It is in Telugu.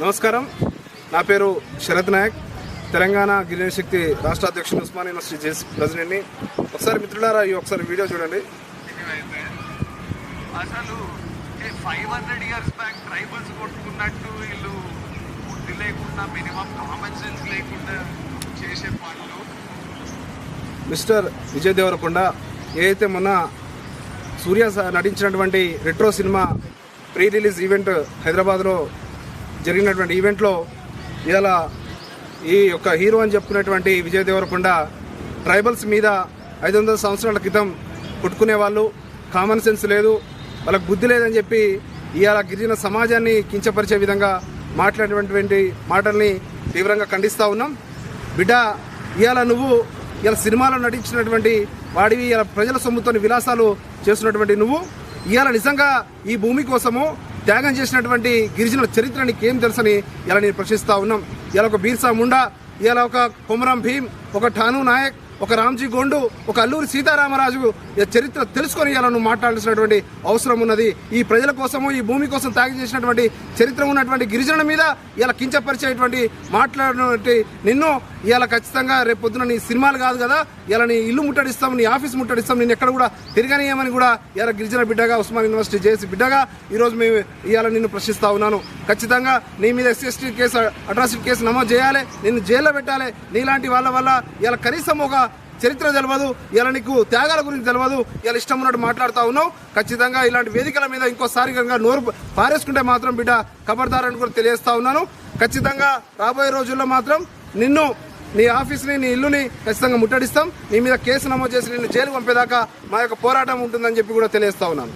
నమస్కారం, నా పేరు శరత్ నాయక్, తెలంగాణ గిరిజన శక్తి రాష్ట్ర అధ్యక్షుడు, ఉస్మానియా యూనివర్సిటీ జేసీ ప్రెసిడెంట్ని. ఒకసారి మిత్రులారా ఒకసారి వీడియో చూడండి. అసలు 500 years బ్యాక్ ట్రైబల్స్ కొట్టుకున్నట్టు వీళ్ళు బుద్ధి లేకుండా, మినిమం కామన్ సెన్స్ లేకుండా చేసే పనులు. మిస్టర్ విజయ్ దేవరకొండ ఏదైతే మొన్న సూర్య నటించినటువంటి retro cinema pre release event హైదరాబాద్లో జరిగినటువంటి ఈవెంట్లో ఇలా ఈ యొక్క హీరో అని చెప్పుకునేటువంటి విజయ్ దేవరకొండ ట్రైబల్స్ మీద 500 సంవత్సరాల క్రితం కొట్టుకునే వాళ్ళు, కామన్ సెన్స్ లేదు, వాళ్ళకు బుద్ధి లేదని చెప్పి ఇవాళ గిరిజన సమాజాన్ని కించపరిచే విధంగా మాట్లాడినటువంటి మాటల్ని తీవ్రంగా ఖండిస్తూ ఉన్నాం. బిడ్డ, ఇవాళ నువ్వు ఇలా సినిమాలో నటించినటువంటి వాడివి, ఇలా ప్రజల సొమ్ముతో విలాసాలు చేస్తున్నటువంటి నువ్వు ఇవాళ నిజంగా ఈ భూమి కోసము త్యాగం చేసినటువంటి గిరిజనుల చరిత్ర నీకేం తెలుసని ఇలా నేను ప్రశ్నిస్తూ ఉన్నాం. ఇలా ఒక బీర్సా ముండా, ఇలా ఒక కొమరం భీమ్, ఒక ఠాను నాయక్, ఒక రామ్జీ గోండు, ఒక అల్లూరి సీతారామరాజు చరిత్ర తెలుసుకొని ఇలా నువ్వు మాట్లాడాల్సినటువంటి అవసరం ఉన్నది. ఈ ప్రజల కోసము, ఈ భూమి కోసం త్యాగం చేసినటువంటి చరిత్ర ఉన్నటువంటి గిరిజనుల మీద ఇలా కించపరిచేటువంటి మాట్లాడినటువంటి నిన్ను ఇలా ఖచ్చితంగా రేపు పొద్దున నీ సినిమాలు కాదు కదా, ఇలా నీ ఇల్లు ముట్టడిస్తాం, నీ ఆఫీస్ ముట్టడిస్తాం, నేను ఎక్కడ కూడా తిరగనీయమని కూడా ఇలా గిరిజన బిడ్డగా, ఉస్మానియా యూనివర్సిటీ జేసీ బిడ్డగా ఈరోజు మేము ఇవాళ నిన్ను ప్రశ్నిస్తూ ఉన్నాను. ఖచ్చితంగా నీ మీద SC/ST కేసు, అట్రాసిటీ కేసు నమోదు చేయాలి, నిన్ను జైల్లో పెట్టాలి. నీలాంటి వాళ్ళ వల్ల ఇలా కనీసం ఒక చరిత్ర తెలియదు, ఇలా నీకు త్యాగాల గురించి తెలియదు, ఇలా ఇష్టం ఉన్నట్టు మాట్లాడుతూ ఉన్నావు. ఖచ్చితంగా ఇలాంటి వేదికల మీద ఇంకోసారి నోరు పారేసుకుంటే మాత్రం బిడ్డ ఖబర్దారని కూడా తెలియజేస్తా ఉన్నాను. ఖచ్చితంగా రాబోయే రోజుల్లో మాత్రం నిన్ను, నీ ఆఫీస్ని, నీ ఇల్లుని ఖచ్చితంగా ముట్టడిస్తాం. నీ మీద కేసు నమోదు చేసి నిన్ను జైలు పంపేదాకా మా యొక్క పోరాటం ఉంటుందని చెప్పి కూడా తెలియజేస్తా ఉన్నాను.